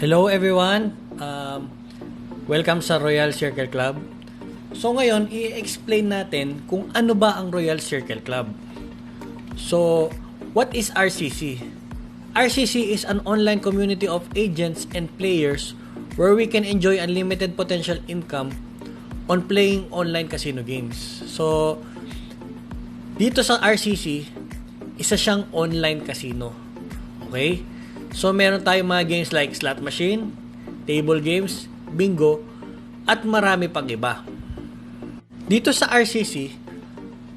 Hello everyone, welcome sa Royal Circle Club. So ngayon, i-explain natin kung ano ba ang Royal Circle Club. So, what is RCC? RCC is an online community of agents and players where we can enjoy unlimited potential income on playing online casino games. So, dito sa RCC, isa siyang online casino. Okay? So, meron tayong mga games like slot machine, table games, bingo, at marami pang iba. Dito sa RCC,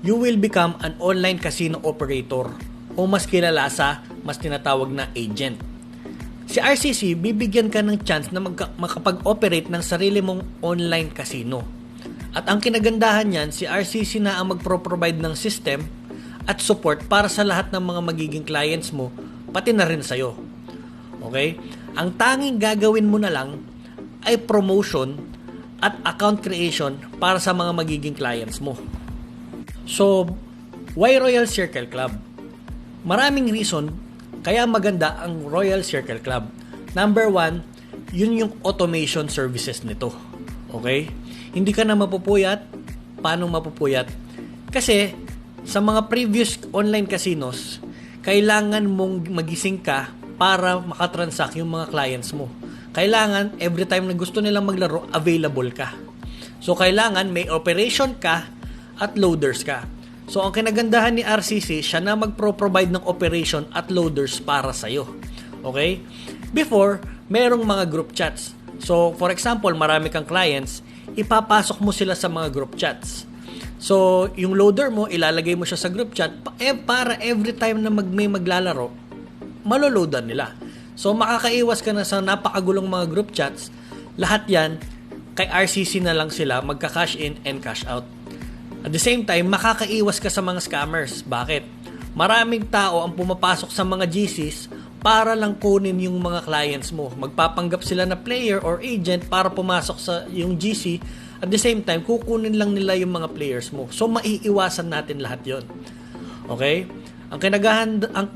you will become an online casino operator o mas kilala sa mas tinatawag na agent. Si RCC, bibigyan ka ng chance na makapag-operate ng sarili mong online casino. At ang kinagandahan niyan, si RCC na ang magpro-provide ng system at support para sa lahat ng mga magiging clients mo, pati na rin sa'yo. Okay? Ang tanging gagawin mo na lang ay promotion at account creation para sa mga magiging clients mo. So, why Royal Circle Club? Maraming reason kaya maganda ang Royal Circle Club. Number 1, yun yung automation services nito. Okay? Hindi ka na mapupuyat. Paano mapupuyat? Kasi, sa mga previous online casinos, kailangan mong magising ka para makatransact yung mga clients mo. Kailangan, every time na gusto nilang maglaro, available ka. So, kailangan may operation ka at loaders ka. So, ang kinagandahan ni RCC, siya na magpro-provide ng operation at loaders para sa'yo. Okay? Before, merong mga group chats. So, for example, marami kang clients, ipapasok mo sila sa mga group chats. So, yung loader mo, ilalagay mo siya sa group chat para every time na may maglalaro, maloloadan nila. So, makakaiwas ka na sa napakagulong mga group chats. Lahat yan, kay RCC na lang sila magka-cash in and cash out. At the same time, makakaiwas ka sa mga scammers. Bakit? Maraming tao ang pumapasok sa mga GCs para lang kunin yung mga clients mo. Magpapanggap sila na player or agent para pumasok sa yung GC. At the same time, kukunin lang nila yung mga players mo. So, maiiwasan natin lahat yon. Okay? Ang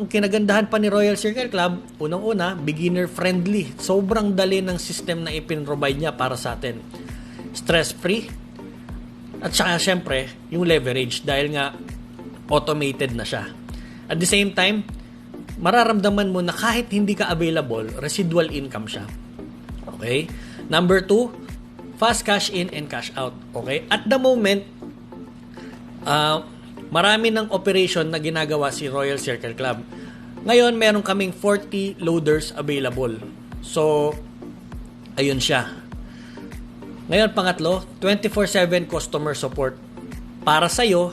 kinagandahan pa ni Royal Circle Club, unang-una, beginner-friendly. Sobrang dali ng system na ipin-provide niya para sa atin. Stress-free. At saka, syempre, yung leverage dahil nga automated na siya. At the same time, mararamdaman mo na kahit hindi ka available, residual income siya. Okay? Number 2, fast cash in and cash out. Okay? At the moment, marami ng operation na ginagawa si Royal Circle Club. Ngayon, meron kaming 40 loaders available. So, ayun siya. Ngayon, pangatlo, 24/7 customer support para sa'yo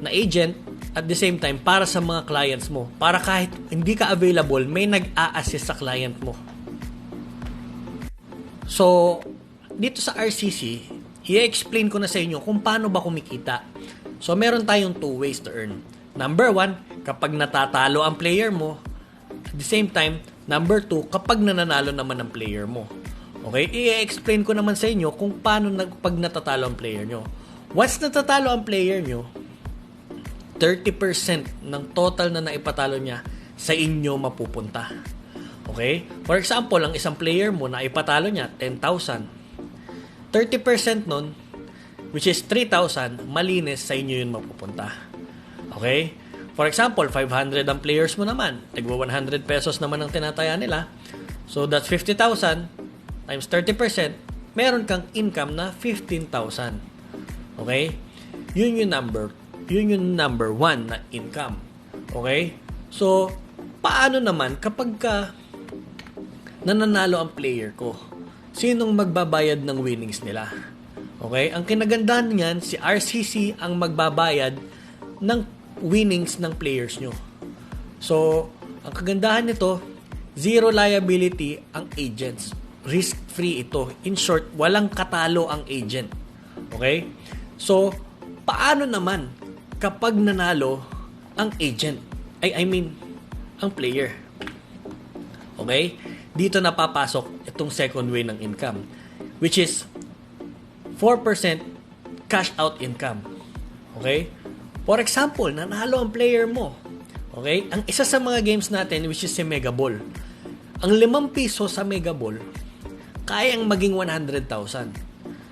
na agent at the same time para sa mga clients mo. Para kahit hindi ka available, may nag-a-assist sa client mo. So, dito sa RCC, i-explain ko na sa inyo kung paano ba kumikita. So, meron tayong 2 ways to earn. Number 1, kapag natatalo ang player mo. At the same time, number 2, kapag nananalo naman ang player mo. Okay? I-explain ko naman sa inyo kung paano pag natatalo ang player nyo. Once natatalo ang player nyo, 30% ng total na naipatalo niya sa inyo mapupunta. Okay? For example, ang isang player mo na ipatalo niya 10,000. 30% nun, which is 3,000, malinis sa inyo yun mapupunta. Okay? For example, 500 ang players mo naman. Tigwa 100 pesos naman ang tinataya nila. So, that's 50,000 times 30%. Meron kang income na 15,000. Okay? Yun yung number 1 na income. Okay? So, paano naman kapag nananalo ang player ko? Sinong magbabayad ng winnings nila? Okay? Ang kinagandahan niyan, si RCC ang magbabayad ng winnings ng players nyo. So, ang kagandahan nito, zero liability ang agents. Risk-free ito. In short, walang katalo ang agent. Okay? So, paano naman kapag nanalo ang agent? Ang player. Okay? Dito napapasok itong second way ng income, which is 4% cash out income. Okay? For example, nanalo ang player mo. Okay? Ang isa sa mga games natin, which is si Mega Ball. ang 5 piso sa Mega Ball, kayang maging 100,000.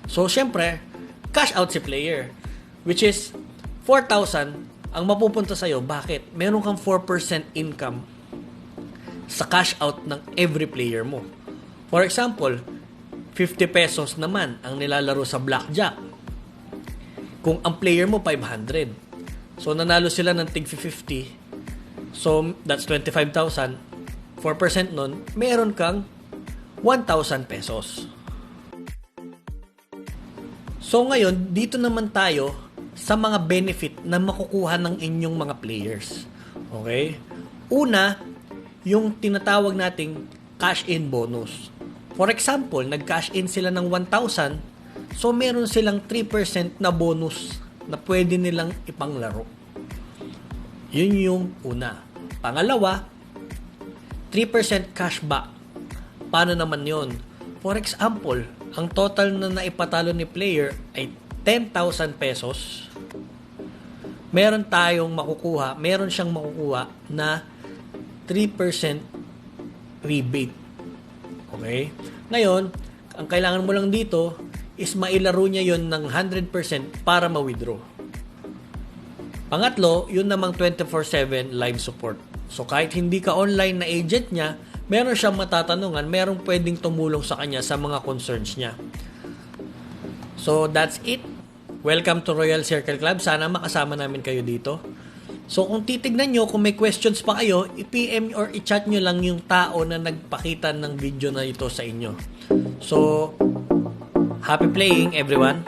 So, syempre, cash out si player, which is 4,000 ang mapupunta sa'yo. Bakit? Meron kang 4% income sa cash out ng every player mo. For example, 50 pesos naman ang nilalaro sa blackjack. Kung ang player mo 500, so nanalo sila ng tig 50, so that's 25,000. 4% nun, meron kang 1,000 pesos. So ngayon, dito naman tayo sa mga benefit na makukuha ng inyong mga players. Okay? Una, yung tinatawag nating cash-in bonus. For example, nag-cash in sila ng 1,000, so meron silang 3% na bonus na pwede nilang ipanglaro. Yun yung una. Pangalawa, 3% cashback. Paano naman yon? For example, ang total na naipatalo ni player ay 10,000 pesos. Meron siyang makukuha na 3% rebate. Okay? Ngayon, ang kailangan mo lang dito is mailaro niya yon ng 100% para ma-withdraw. Pangatlo, yun namang 24/7 live support. So kahit hindi ka online na agent niya, meron siyang matatanungan, merong pwedeng tumulong sa kanya sa mga concerns niya. So that's it. Welcome to Royal Circle Club. Sana makasama namin kayo dito. So kung titignan nyo, kung may questions pa kayo, i-PM or i-chat nyo lang yung tao na nagpakita ng video na ito sa inyo. So, happy playing everyone!